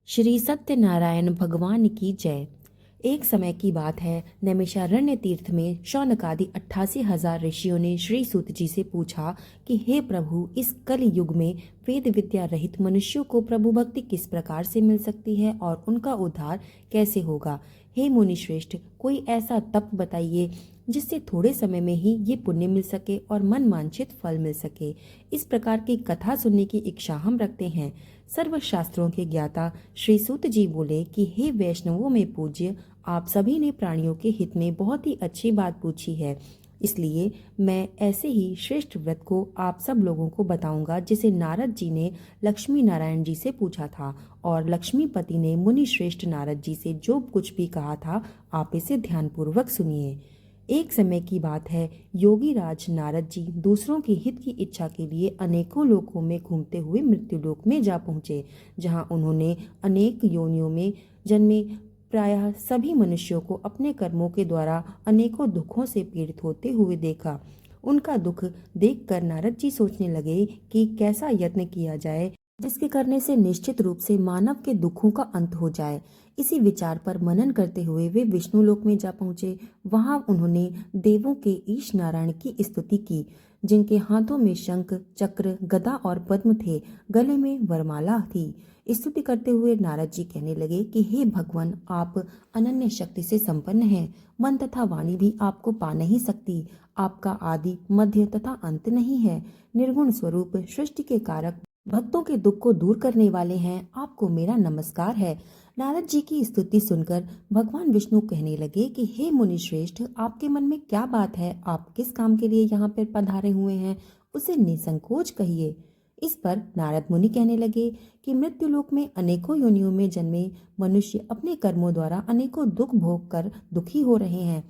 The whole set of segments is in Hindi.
श्री सत्यनारायण भगवान की जय। एक समय की बात है, नैमिषारण्य तीर्थ में शौनकादि 88,000 ऋषियों ने श्री सूत जी से पूछा कि हे प्रभु, इस कलि युग में वेद विद्या रहित मनुष्यों को प्रभु भक्ति किस प्रकार से मिल सकती है और उनका उद्धार कैसे होगा। हे मुनि श्रेष्ठ, कोई ऐसा तप बताइए जिससे थोड़े समय में ही ये पुण्य मिल सके और मन वांछित फल मिल सके। इस प्रकार की कथा सुनने की इच्छा हम रखते हैं। सर्व शास्त्रों के ज्ञाता श्री सूत जी बोले कि हे वैष्णवों में पूज्य, आप सभी ने प्राणियों के हित में बहुत ही अच्छी बात पूछी है, इसलिए मैं ऐसे ही श्रेष्ठ व्रत को आप सब लोगों को बताऊंगा जिसे नारद जी ने लक्ष्मी नारायण जी से पूछा था और लक्ष्मीपति ने मुनि श्रेष्ठ नारद जी से जो कुछ भी कहा था, आप इसे ध्यानपूर्वक सुनिए। एक समय की बात है, योगी राज नारद जी दूसरों के हित की इच्छा के लिए अनेकों लोकों में घूमते हुए मृत्युलोक में जा पहुँचे, जहाँ उन्होंने अनेक योनियों में जन्मे प्रायः सभी मनुष्यों को अपने कर्मों के द्वारा अनेकों दुखों से पीड़ित होते हुए देखा। उनका दुख देखकर नारद जी सोचने लगे कि कैसा यत्न किया जाए जिसके करने से निश्चित रूप से मानव के दुखों का अंत हो जाए। इसी विचार पर मनन करते हुए वे विष्णु लोक में जा पहुंचे। वहां उन्होंने देवों के ईश नारायण की स्तुति की, जिनके हाथों में शंख, चक्र, गदा और पद्म थे, गले में वरमाला थी। स्तुति करते हुए नारद जी कहने लगे कि हे भगवान, आप अनन्य शक्ति से संपन्न हैं। मन तथा वाणी भी आपको पा नहीं सकती। आपका आदि, मध्य तथा अंत नहीं है। निर्गुण स्वरूप, सृष्टि के कारक, भक्तों के दुख को दूर करने वाले हैं। आपको मेरा नमस्कार है। नारद जी की स्तुति सुनकर भगवान विष्णु कहने लगे कि हे मुनि श्रेष्ठ, आपके मन में क्या बात है? आप किस काम के लिए यहाँ पर पधारे हुए हैं, उसे निसंकोच कहिए। इस पर नारद मुनि कहने लगे कि मृत्युलोक में अनेकों योनियों में जन्मे मनुष्य अपने कर्मों द्वारा अनेकों दुख भोग कर दुखी हो रहे हैं।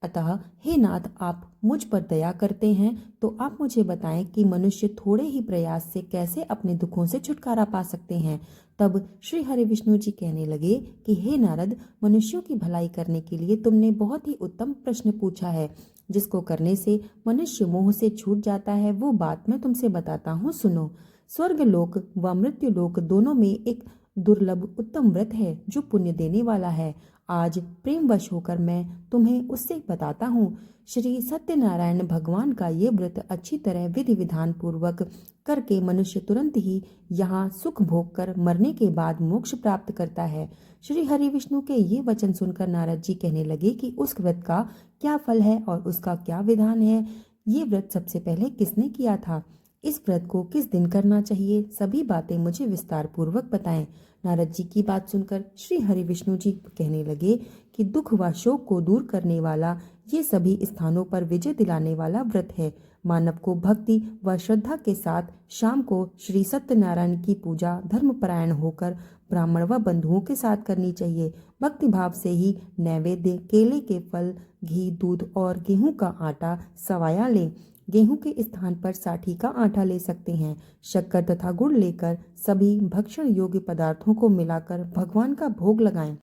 अतः हे नाथ, आप मुझ पर दया करते हैं तो आप मुझे बताएं कि मनुष्य थोड़े ही प्रयास से कैसे अपने दुखों से छुटकारा पा सकते हैं। तब श्री हरि विष्णु जी कहने लगे कि हे नारद, मनुष्यों की भलाई करने के लिए तुमने बहुत ही उत्तम प्रश्न पूछा है, जिसको करने से मनुष्य मोह से छूट जाता है। वो बात मैं तुमसे बताता हूँ, सुनो। स्वर्ग लोक व मृत्यु लोक दोनों में एक दुर्लभ उत्तम व्रत है जो पुण्य देने वाला है। आज प्रेमवश होकर मैं तुम्हें उससे बताता हूँ। श्री सत्यनारायण भगवान का ये व्रत अच्छी तरह विधि विधान पूर्वक करके मनुष्य तुरंत ही यहाँ सुख भोग कर मरने के बाद मोक्ष प्राप्त करता है। श्री हरि विष्णु के ये वचन सुनकर नारद जी कहने लगे कि उस व्रत का क्या फल है और उसका क्या विधान है। ये व्रत सबसे पहले किसने किया था? इस व्रत को किस दिन करना चाहिए? सभी बातें मुझे विस्तार पूर्वक बताएं। नारद जी की बात सुनकर श्री हरि विष्णु जी कहने लगे कि दुख व शोक को दूर करने वाला, ये सभी स्थानों पर विजय दिलाने वाला व्रत है। मानव को भक्ति व श्रद्धा के साथ शाम को श्री सत्यनारायण की पूजा धर्मपरायण होकर ब्राह्मण व बंधुओं के साथ करनी चाहिए। भक्ति भाव से ही नैवेद्य, केले के फल, घी, दूध और गेहूं का आटा सवाया लें। गेहूं के स्थान पर साठी का आटा ले सकते हैं। शक्कर तथा गुड़ लेकर सभी भक्षण योग्य पदार्थों को मिलाकर भगवान का भोग लगाएं।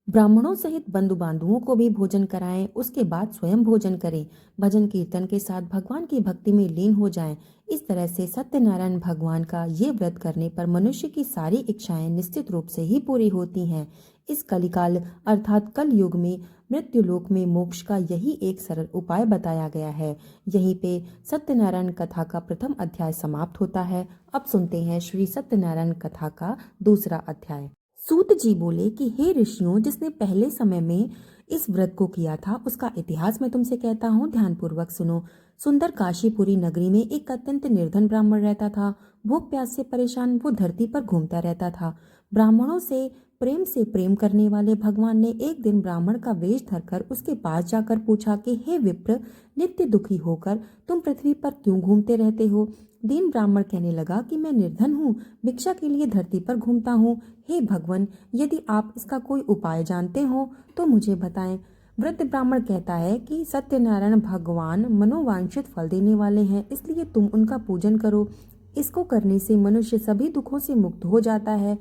ब्राह्मणों सहित बंधु बांधुओं को भी भोजन कराएं। उसके बाद स्वयं भोजन करें। भजन कीर्तन के साथ भगवान की भक्ति में लीन हो जाएं। इस तरह से सत्यनारायण भगवान का ये व्रत करने पर मनुष्य की सारी इच्छाएं निश्चित रूप से ही पूरी होती हैं। इस कलिकाल अर्थात कल युग में मृत्युलोक में मोक्ष का यही एक सरल उपाय बताया गया है। यहीं पे सत्यनारायण कथा का प्रथम अध्याय समाप्त होता है। अब सुनते हैं श्री सत्यनारायण कथा का दूसरा अध्याय। सूत जी बोले कि हे ऋषियों, जिसने पहले समय में इस व्रत को किया था उसका इतिहास मैं तुमसे कहता हूँ, ध्यानपूर्वक सुनो। सुंदर काशीपुरी नगरी में एक अत्यंत निर्धन ब्राह्मण रहता था। भूख प्यास से परेशान वो धरती पर घूमता रहता था। ब्राह्मणों से प्रेम करने वाले भगवान ने एक दिन ब्राह्मण का वेश धरकर उसके पास जाकर पूछा कि हे विप्र, नित्य दुखी होकर तुम पृथ्वी पर क्यों घूमते रहते हो? दीन ब्राह्मण कहने लगा कि मैं निर्धन हूँ, भिक्षा के लिए धरती पर घूमता हूँ। हे भगवान, यदि आप इसका कोई उपाय जानते हो तो मुझे बताएं। वृद्ध ब्राह्मण कहता है कि सत्यनारायण भगवान मनोवांछित फल देने वाले हैं, इसलिए तुम उनका पूजन करो। इसको करने से मनुष्य सभी दुखों से मुक्त हो जाता है।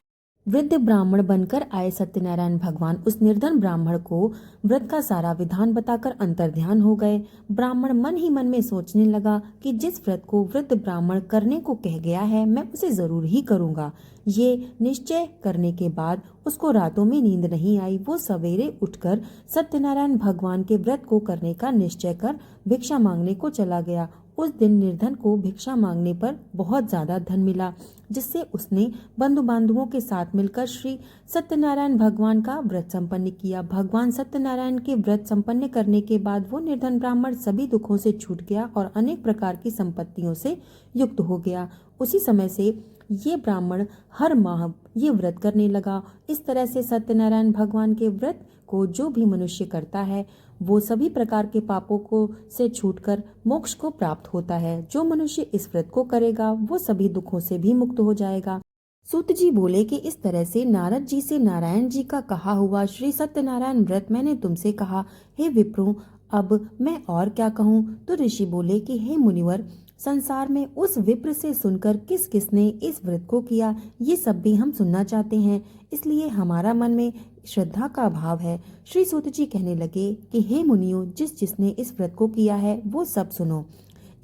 वृद्ध ब्राह्मण बनकर आए सत्यनारायण भगवान उस निर्धन ब्राह्मण को व्रत का सारा विधान बताकर अंतर्ध्यान हो गए। ब्राह्मण मन ही मन में सोचने लगा कि जिस व्रत को वृद्ध ब्राह्मण करने को कह गया है मैं उसे जरूर ही करूंगा। ये निश्चय करने के बाद उसको रातों में नींद नहीं आई। वो सवेरे उठकर सत्यनारायण भगवान के व्रत को करने का निश्चय कर भिक्षा मांगने को चला गया। उस दिन निर्धन को भिक्षा मांगने पर बहुत ज्यादा धन मिला, जिससे उसने बंधु बांधवों के साथ मिलकर श्री सत्यनारायण भगवान का व्रत संपन्न किया। भगवान सत्यनारायण के व्रत संपन्न करने के बाद वो निर्धन ब्राह्मण सभी दुखों से छूट गया और अनेक प्रकार की संपत्तियों से युक्त हो गया। उसी समय से ये ब्राह्मण हर माह ये व्रत करने लगा। इस तरह से सत्यनारायण भगवान के व्रत को जो भी मनुष्य करता है वो सभी प्रकार के पापों को से छूटकर मोक्ष को प्राप्त होता है। जो मनुष्य इस व्रत को करेगा वो सभी दुखों से भी मुक्त हो जाएगा। सूत जी बोले कि इस तरह से नारद जी से नारायण जी का कहा हुआ श्री सत्यनारायण व्रत मैंने तुमसे कहा। हे विप्रो, अब मैं और क्या कहूँ। तो ऋषि बोले कि हे मुनिवर, संसार में उस विप्र से सुनकर किस किसने इस व्रत को किया ये सब भी हम सुनना चाहते हैं, इसलिए हमारा मन में श्रद्धा का भाव है। श्री सूत जी कहने लगे कि हे मुनियों, जिसने इस व्रत को किया है वो सब सुनो।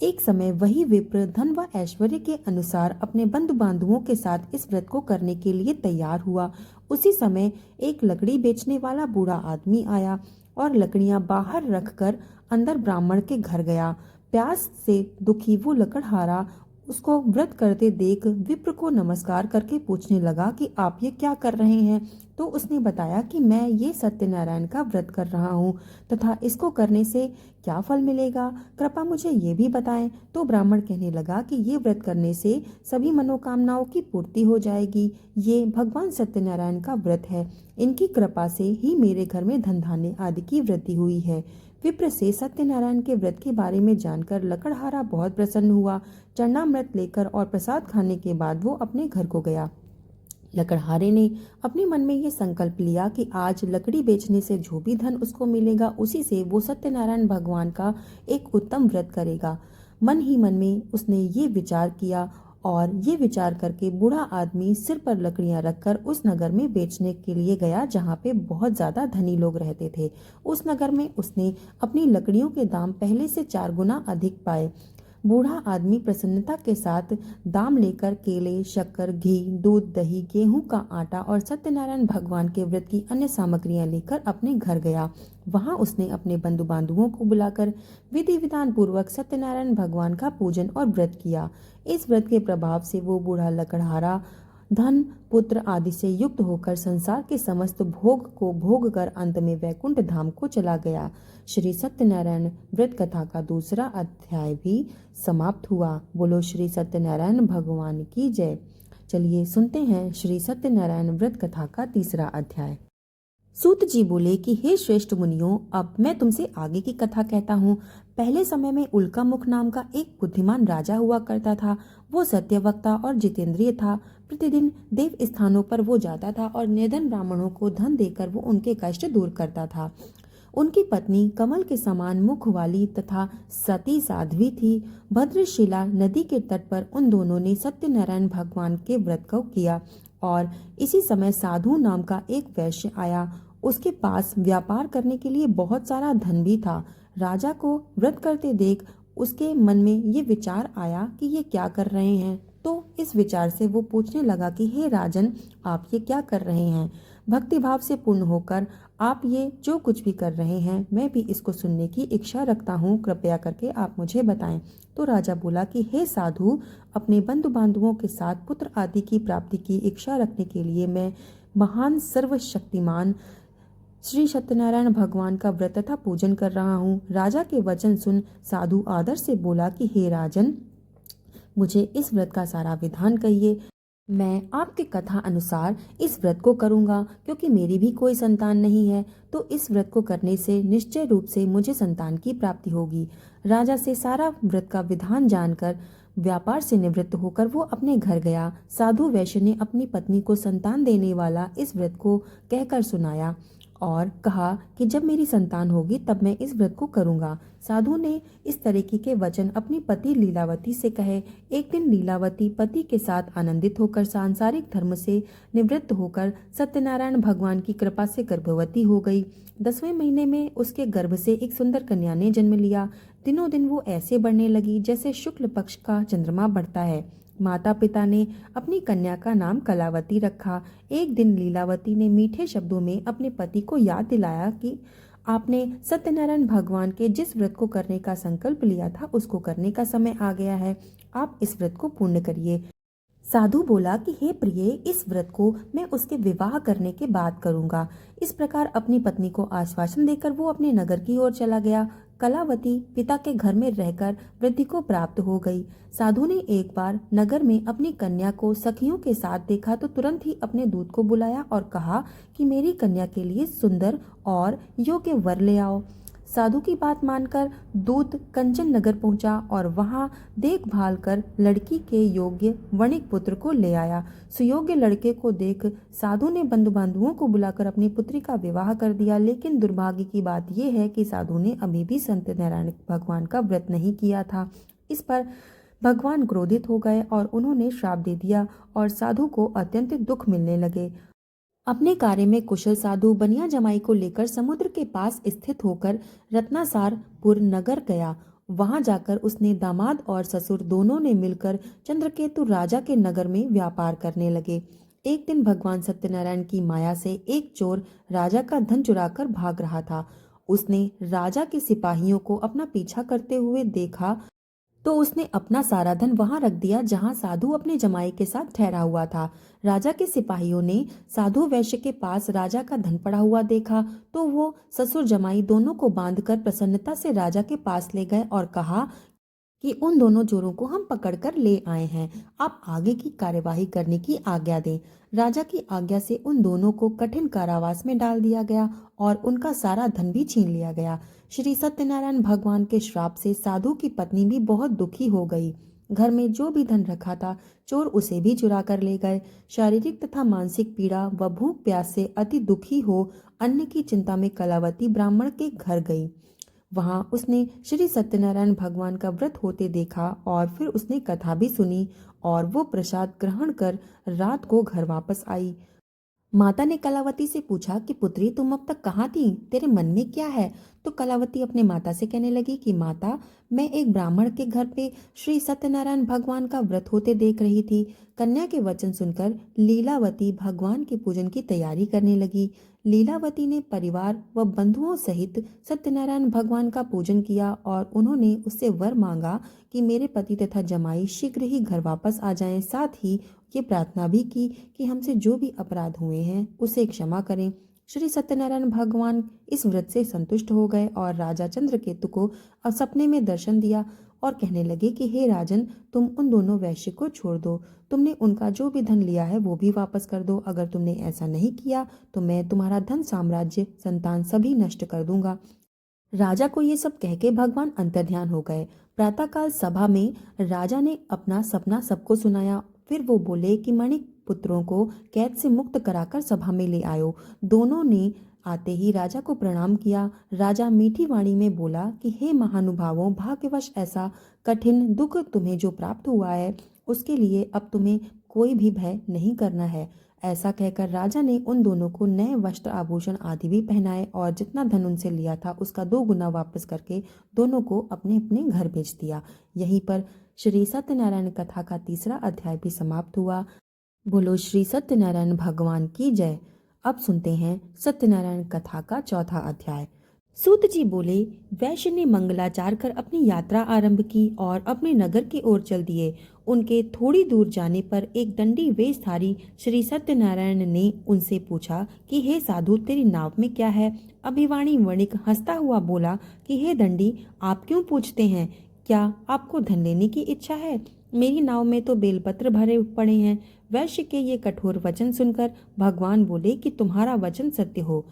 एक समय वही विप्र धन व ऐश्वर्य के अनुसार अपने बंधु बांधवों के साथ इस व्रत को करने के लिए तैयार हुआ। उसी समय एक लकड़ी बेचने वाला बूढ़ा आदमी आया और लकड़ियां बाहर रखकर अंदर ब्राह्मण के घर गया। प्यास से दुखी वो लकड़हारा उसको व्रत करते देख विप्र को नमस्कार करके पूछने लगा कि आप ये क्या कर रहे हैं। तो उसने बताया कि मैं ये सत्यनारायण का व्रत कर रहा हूँ तथा इसको करने से क्या फल मिलेगा, कृपा मुझे ये भी बताएं। तो ब्राह्मण कहने लगा कि ये व्रत करने से सभी मनोकामनाओं की पूर्ति हो जाएगी। ये भगवान सत्यनारायण का व्रत है, इनकी कृपा से ही मेरे घर में धन धान्य आदि की वृद्धि हुई है। विप्र से सत्यनारायण के व्रत के बारे में जानकर लकड़हारा बहुत प्रसन्न हुआ। चरणामृत लेकर और प्रसाद खाने के बाद वो अपने घर को गया। लकड़हारे ने अपने मन में ये संकल्प लिया कि आज लकड़ी बेचने से जो भी धन उसको मिलेगा उसी से वो सत्यनारायण भगवान का एक उत्तम व्रत करेगा। मन ही मन में उसने ये विचार किया और ये विचार करके बूढ़ा आदमी सिर पर लकड़ियां रखकर उस नगर में बेचने के लिए गया जहाँ पे बहुत ज्यादा धनी लोग रहते थे। उस नगर में उसने अपनी लकड़ियों के दाम पहले से 4 गुना अधिक पाए। बूढ़ा आदमी प्रसन्नता के साथ दाम लेकर केले, शक्कर, घी, दूध, दही, गेहूं का आटा और सत्यनारायण भगवान के व्रत की अन्य सामग्रियां लेकर अपने घर गया। वहां उसने अपने बंधु बांधवों को बुलाकर विधि विधान पूर्वक सत्यनारायण भगवान का पूजन और व्रत किया। इस व्रत के प्रभाव से वो बूढ़ा लकड़हारा धन, पुत्र आदि से युक्त होकर संसार के समस्त भोग को भोग कर अंत में वैकुंठ धाम को चला गया। श्री सत्यनारायण व्रत कथा का दूसरा अध्याय भी समाप्त हुआ। बोलो श्री सत्यनारायण भगवान की जय। चलिए सुनते हैं श्री सत्यनारायण व्रत कथा का तीसरा अध्याय। सूत जी बोले कि हे श्रेष्ठ मुनियों, अब मैं तुमसे आगे की कथा कहता हूँ। पहले समय में उल्का मुख नाम का एक बुद्धिमान राजा हुआ करता था। वो सत्यवक्ता और जितेंद्रिय था। प्रतिदिन देव स्थानों पर वो जाता था और निर्धन ब्राह्मणों को धन देकर वो उनके कष्ट दूर करता था। उनकी पत्नी कमल के समान मुख वाली तथा सती साध्वी थी। भद्रशिला नदी के तट पर उन दोनों ने सत्यनारायण भगवान के व्रत को किया और इसी समय साधु नाम का एक वैश्य आया। उसके पास व्यापार करने के लिए बहुत सारा धन भी था। राजा को व्रत करते देख उसके मन में ये विचार आया कि ये क्या कर रहे हैं। तो इस विचार से वो पूछने लगा कि हे राजन, आप ये क्या कर रहे हैं। भक्ति भाव से पूर्ण होकर आप ये जो कुछ भी कर रहे हैं मैं भी इसको सुनने की इच्छा रखता हूँ, कृपया करके आप मुझे बताएं। तो राजा बोला कि हे साधु, अपने बंधु बांधवों के साथ पुत्र आदि की प्राप्ति की इच्छा रखने के लिए मैं महान सर्वशक्तिमान श्री सत्यनारायण भगवान का व्रत तथा पूजन कर रहा हूँ। राजा के वचन सुन साधु आदर से बोला कि हे राजन, मुझे इस व्रत का सारा विधान कहिए। मैं आपके कथा अनुसार इस व्रत को करूंगा, क्योंकि मेरी भी कोई संतान नहीं है, तो इस व्रत को करने से निश्चय रूप से मुझे संतान की प्राप्ति होगी। राजा से सारा व्रत का विधान जानकर व्यापार से निवृत्त होकर वो अपने घर गया। साधु वैश्य ने अपनी पत्नी को संतान देने वाला इस व्रत को कहकर सुनाया और कहा कि जब मेरी संतान होगी तब मैं इस व्रत को करूंगा। साधु ने इस तरीके के वचन अपनी पति लीलावती से कहे। एक दिन लीलावती पति के साथ आनंदित होकर सांसारिक धर्म से निवृत्त होकर सत्यनारायण भगवान की कृपा से गर्भवती हो गई। 10वें महीने में उसके गर्भ से एक सुंदर कन्या ने जन्म लिया। दिनों दिन वो ऐसे बढ़ने लगी जैसे शुक्ल पक्ष का चंद्रमा बढ़ता है। माता पिता ने अपनी कन्या का नाम कलावती रखा। एक दिन लीलावती ने मीठे शब्दों में अपने पति को याद दिलाया कि आपने सत्यनारायण भगवान के जिस व्रत को करने का संकल्प लिया था उसको करने का समय आ गया है। आप इस व्रत को पूर्ण करिए। साधु बोला कि हे प्रिय, इस व्रत को मैं उसके विवाह करने के बाद करूंगा। इस प्रकार अपनी पत्नी को आश्वासन देकर वो अपने नगर की ओर चला गया। कलावती पिता के घर में रहकर वृद्धि को प्राप्त हो गई। साधु ने एक बार नगर में अपनी कन्या को सखियों के साथ देखा तो तुरंत ही अपने दूत को बुलाया और कहा कि मेरी कन्या के लिए सुंदर और योग्य वर ले आओ। साधु की बात मानकर दूत कंचन नगर पहुंचा और वहां देखभाल कर लड़की के योग्य वणिक पुत्र को ले आया। सुयोग्य लड़के को देख साधु ने बंधु बांधुओं को बुलाकर अपनी पुत्री का विवाह कर दिया। लेकिन दुर्भाग्य की बात यह है कि साधु ने अभी भी सत्यनारायण भगवान का व्रत नहीं किया था। इस पर भगवान क्रोधित हो गए और उन्होंने श्राप दे दिया और साधु को अत्यंत दुख मिलने लगे। अपने कार्य में कुशल साधु बनिया जमाई को लेकर समुद्र के पास स्थित होकर रत्नासारपुर नगर गया। वहां जाकर उसने दामाद और ससुर दोनों ने मिलकर चंद्रकेतु राजा के नगर में व्यापार करने लगे। एक दिन भगवान सत्यनारायण की माया से एक चोर राजा का धन चुराकर भाग रहा था। उसने राजा के सिपाहियों को अपना पीछा करते हुए देखा तो उसने अपना सारा धन वहां रख दिया जहां साधु अपने जमाई के साथ ठहरा हुआ था। राजा के सिपाहियों ने साधु वैश्य के पास राजा का धन पड़ा हुआ देखा तो वो ससुर जमाई दोनों को बांधकर प्रसन्नता से राजा के पास ले गए और कहा कि उन दोनों चोरों को हम पकड़कर ले आए हैं, आप आगे की कार्यवाही करने की आज्ञा दें। राजा की आज्ञा से उन दोनों को कठिन कारावास में डाल दिया गया और उनका सारा धन भी छीन लिया गया। श्री सत्यनारायण भगवान के श्राप से साधु की पत्नी भी बहुत दुखी हो गई। घर में जो भी धन रखा था चोर उसे भी चुरा कर ले गए। शारीरिक तथा मानसिक पीड़ा व भूख प्यास से अति दुखी हो अन्न की चिंता में कलावती ब्राह्मण के घर गई। वहां उसने श्री सत्यनारायण भगवान का व्रत होते देखा और फिर उसने कथा भी सुनी और वो प्रसाद ग्रहण कर रात को घर वापस आई। माता ने कलावती से पूछा कि पुत्री, तुम अब तक कहाँ थी, तेरे मन में क्या है? तो कलावती अपने माता से कहने लगी कि माता, मैं एक ब्राह्मण के घर पे श्री सत्यनारायण भगवान का व्रत होते देख रही थी। कन्या के वचन सुनकर लीलावती भगवान के पूजन की तैयारी करने लगी। लीलावती ने परिवार व बंधुओं सहित सत्यनारायण भगवान का पूजन किया और उन्होंने उससे वर मांगा कि मेरे पति तथा जमाई शीघ्र ही घर वापस आ जाएं। साथ ही ये प्रार्थना भी की कि हमसे जो भी अपराध हुए हैं उसे क्षमा करें। श्री सत्यनारायण भगवान इस व्रत से संतुष्ट हो गए और राजा चंद्रकेतु को सपने में दर्शन दिया और कहने लगे कि हे राजन, तुम उन दोनों वैश्य को छोड़ दो। तुमने उनका जो भी धन लिया है वो भी वापस कर दो। अगर तुमने ऐसा नहीं किया तो मैं तुम्हारा धन, साम्राज्य, संतान सभी नष्ट कर दूंगा। राजा को ये सब कह के भगवान अंतर्ध्यान हो गए। प्रातःकाल सभा में राजा ने अपना सपना सबको सुनाया। फिर वो बोले कि मणिक पुत्रों को कैद से मुक्त कराकर सभा में ले आयो। दोनों ने आते ही राजा को प्रणाम किया। राजा मीठी वाणी में बोला कि हे महानुभावों, भाग्यवश ऐसा कठिन दुख तुम्हें जो प्राप्त हुआ है उसके लिए अब तुम्हें कोई भी भय नहीं करना है। ऐसा कहकर राजा ने उन दोनों को नए वस्त्र, आभूषण आदि भी पहनाए और जितना धन उनसे लिया था उसका 2 गुना वापस करके दोनों को अपने अपने घर भेज दिया। यहीं पर श्री सत्यनारायण कथा का 3रा अध्याय भी समाप्त हुआ। बोलो श्री सत्यनारायण भगवान की जय। अब सुनते हैं सत्यनारायण कथा का 4था अध्याय। सूत जी बोले, वैश्य ने मंगलाचार कर अपनी यात्रा आरंभ की और अपने नगर की ओर चल दिए। उनके थोड़ी दूर जाने पर एक दंडी वेशधारी श्री सत्यनारायण ने उनसे पूछा कि हे साधु, तेरी नाव में क्या है? अभिवाणी वणिक हंसता हुआ बोला कि हे दंडी, आप क्यों पूछते हैं? क्या आपको धन लेने की इच्छा है? मेरी नाव में तो बेलपत्र भरे पड़े हैं। वैश्य के ये कठोर वचन सुनकर भगवान बोले कि तुम्हारा वचन सत्य हो।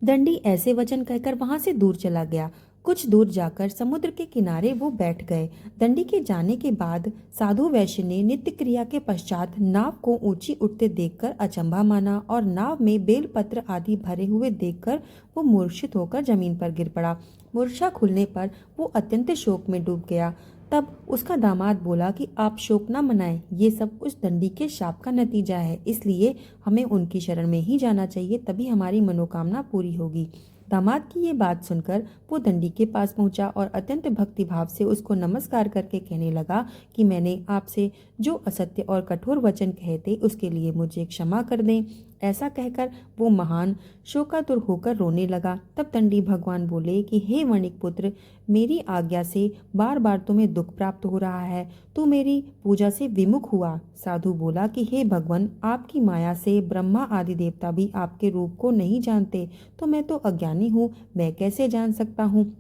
दंडी ऐसे वचन कहकर वहां से दूर चला गया। कुछ दूर जाकर समुद्र के किनारे वो बैठ गए। दंडी के जाने के बाद साधु वैश्य ने नित्य क्रिया के पश्चात नाव को ऊंची उठते देखकर अचंभा माना और नाव में बेलपत्र आदि भरे हुए देखकर वो मूर्छित होकर जमीन पर गिर पड़ा। मूर्छा खुलने पर वो अत्यंत शोक में डूब गया। तब उसका दामाद बोला कि आप शोक न मनाएं, ये सब उस दंडी के शाप का नतीजा है, इसलिए हमें उनकी शरण में ही जाना चाहिए, तभी हमारी मनोकामना पूरी होगी। दामाद की ये बात सुनकर वो दंडी के पास पहुंचा और अत्यंत भक्ति भाव से उसको नमस्कार करके कहने लगा कि मैंने आपसे जो असत्य और कठोर वचन कहे थे उसके लिए मुझे क्षमा कर दें। ऐसा कहकर वो महान शोकातुर होकर रोने लगा। तब दंडी भगवान बोले कि हे वणिक पुत्र, मेरी आज्ञा से बार बार तुम्हें दुख प्राप्त हो रहा है, तू मेरी पूजा से विमुख हुआ। साधु बोला कि हे भगवान, आपकी माया से ब्रह्मा आदि देवता भी आपके रूप को नहीं जानते, तो मैं तो अज्ञानी हूँ, मैं कैसे जान सकता हूँ।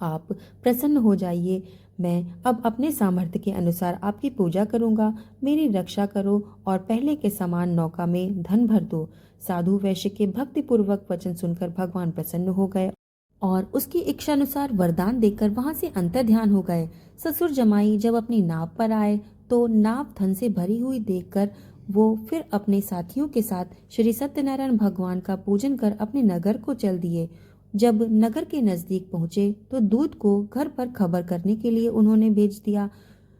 आप प्रसन्न हो जाइए, मैं अब अपने सामर्थ्य के अनुसार आपकी पूजा करूंगा, मेरी रक्षा करो और पहले के समान नौका में धन भर दो। साधु वैश्य के भक्तिपूर्वक वचन सुनकर भगवान प्रसन्न हो गए और उसकी इच्छानुसार वरदान देकर वहां से अंतर्ध्यान हो गए। ससुर जमाई जब अपनी नाव पर आए तो नाव धन से भरी हुई देखकर वो फिर अपने साथियों के साथ श्री सत्यनारायण भगवान का पूजन कर अपने नगर को चल दिए। जब नगर के नजदीक पहुंचे तो दूत को घर पर खबर करने के लिए उन्होंने भेज दिया।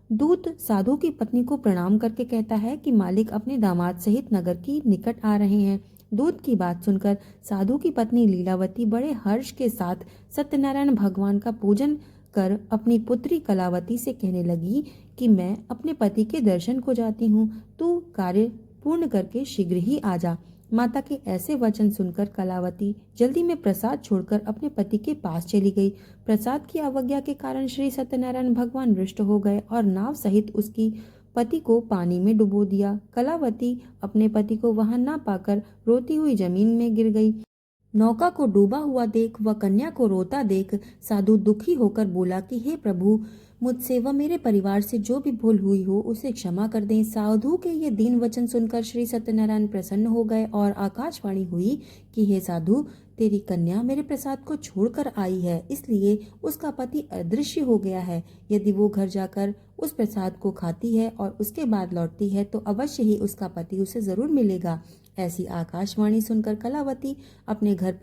दूत साधु की पत्नी को प्रणाम करके कहता है कि मालिक अपने दामाद सहित नगर की निकट आ रहे हैं। दूत की बात सुनकर साधु की पत्नी लीलावती बड़े हर्ष के साथ सत्यनारायण भगवान का पूजन कर अपनी पुत्री कलावती से कहने लगी कि मैं अपने पति के दर्शन को जाती हूँ, तू कार्य पूर्ण करके शीघ्र ही आ जा। माता के ऐसे वचन सुनकर कलावती जल्दी में प्रसाद छोड़कर अपने पति के पास चली गई। प्रसाद की अवज्ञा के कारण श्री सत्यनारायण भगवान रुष्ट हो गए और नाव सहित उसकी पति को पानी में डुबो दिया। कलावती अपने पति को वहां न पाकर रोती हुई जमीन में गिर गई। नौका को डूबा हुआ देख व कन्या को रोता देख साधु दुखी होकर बोला कि हे प्रभु, मुझसे व मेरे परिवार से जो भी भूल हुई हो उसे क्षमा कर दें। साधु के ये दीन वचन सुनकर श्री सत्यनारायण प्रसन्न हो गए और आकाशवाणी हुई कि हे साधु, तेरी कन्या मेरे प्रसाद को छोड़कर आई है, इसलिए उसका पति अदृश्य हो गया है। यदि वो घर जाकर उस प्रसाद को खाती है और उसके बाद लौटती है तो अवश्य ही उसका पति उसे जरूर मिलेगा। ऐसी आकाशवाणी सुनकर कलावती अपने घर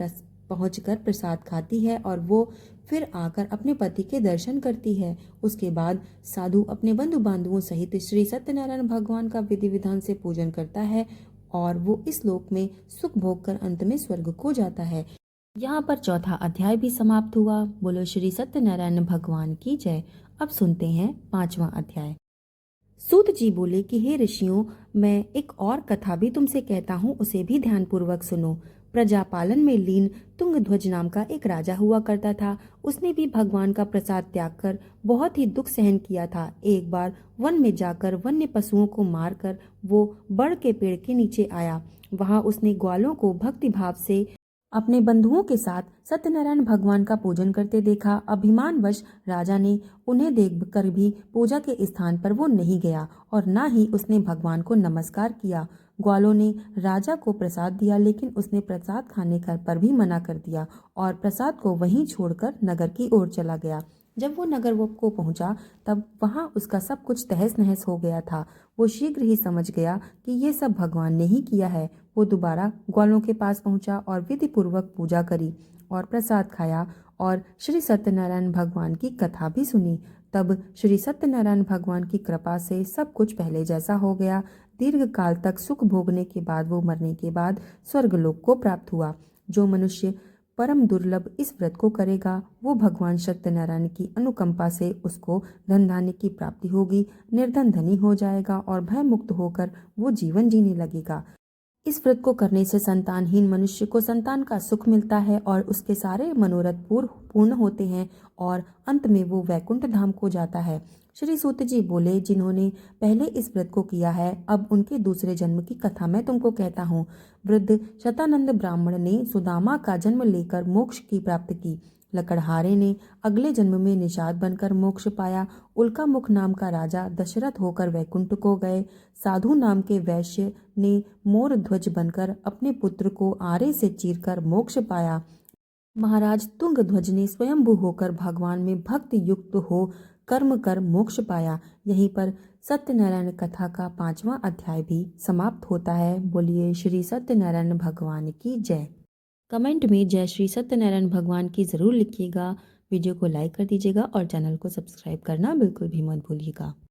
पहुंचकर प्रसाद खाती है और वो फिर आकर अपने पति के दर्शन करती है। उसके बाद साधु अपने बंधु बांधवों सहित श्री सत्यनारायण भगवान का विधि विधान से पूजन करता है और वो इस लोक में सुख भोग कर अंत में स्वर्ग को जाता है। यहाँ पर चौथा अध्याय भी समाप्त हुआ। बोलो श्री सत्यनारायण भगवान की जय। अब सुनते हैं पांचवा अध्याय। सूत जी बोले कि हे ऋषियों, मैं एक और कथा भी तुमसे कहता हूँ, उसे भी ध्यानपूर्वक सुनो। प्रजापालन में लीन तुंगध्वज नाम का एक राजा हुआ करता था। उसने भी भगवान का प्रसाद त्याग कर बहुत ही दुख सहन किया था। एक बार वन में जाकर वन्य पशुओं को मारकर वो बड़ के पेड़ के नीचे आया। वहां उसने ग्वालों को भक्ति भाव से अपने बंधुओं के साथ सत्यनारायण भगवान का पूजन करते देखा। अभिमानवश राजा ने उन्हें देखकर भी पूजा के स्थान पर वो नहीं गया और न ही उसने भगवान को नमस्कार किया। ग्वालों ने राजा को प्रसाद दिया, लेकिन उसने प्रसाद खाने पर भी मना कर दिया और प्रसाद को वहीं छोड़कर नगर की ओर चला गया। जब वो नगर को पहुंचा तब वहां उसका सब कुछ तहस नहस हो गया था। वो शीघ्र ही समझ गया कि ये सब भगवान ने ही किया है। वो दोबारा ग्वालों के पास पहुंचा और विधि पूर्वक पूजा करी और प्रसाद खाया और श्री सत्यनारायण भगवान की कथा भी सुनी। तब श्री सत्यनारायण भगवान की कृपा से सब कुछ पहले जैसा हो गया। दीर्घ काल तक सुख भोगने के बाद वो मरने के बाद स्वर्गलोक को प्राप्त हुआ। जो मनुष्य परम दुर्लभ इस व्रत को करेगा वो भगवान सत्यनारायण की अनुकंपा से उसको धन धान्य की प्राप्ति होगी, निर्धन धनी हो जाएगा और भय मुक्त होकर वो जीवन जीने लगेगा। इस व्रत को करने से संतानहीन मनुष्य को संतान का सुख मिलता है और उसके सारे मनोरथ पूर्ण होते हैं और अंत में वो वैकुंठ धाम को जाता है। श्री सूत जी बोले, जिन्होंने पहले इस व्रत को किया है अब उनके दूसरे जन्म की कथा मैं तुमको कहता हूँ। वृद्ध शतानंद ब्राह्मण ने सुदामा का जन्म लेकर मोक्ष की प्राप्ति की। लकड़हारे ने अगले जन्म में निषाद बनकर मोक्ष पाया। उल्का मुख नाम का राजा दशरथ होकर वैकुंठ को गए। साधु नाम के वैश्य ने मोर ध्वज बनकर अपने पुत्र को आरे से चीरकर मोक्ष पाया। महाराज तुंगध्वज ने स्वयंभू होकर भगवान में भक्ति युक्त हो कर्म कर मोक्ष पाया। यहीं पर सत्यनारायण कथा का 5वां अध्याय भी समाप्त होता है। बोलिए श्री सत्यनारायण भगवान की जय। कमेंट में जय श्री सत्यनारायण भगवान की ज़रूर लिखिएगा। वीडियो को लाइक कर दीजिएगा और चैनल को सब्सक्राइब करना बिल्कुल भी मत भूलिएगा।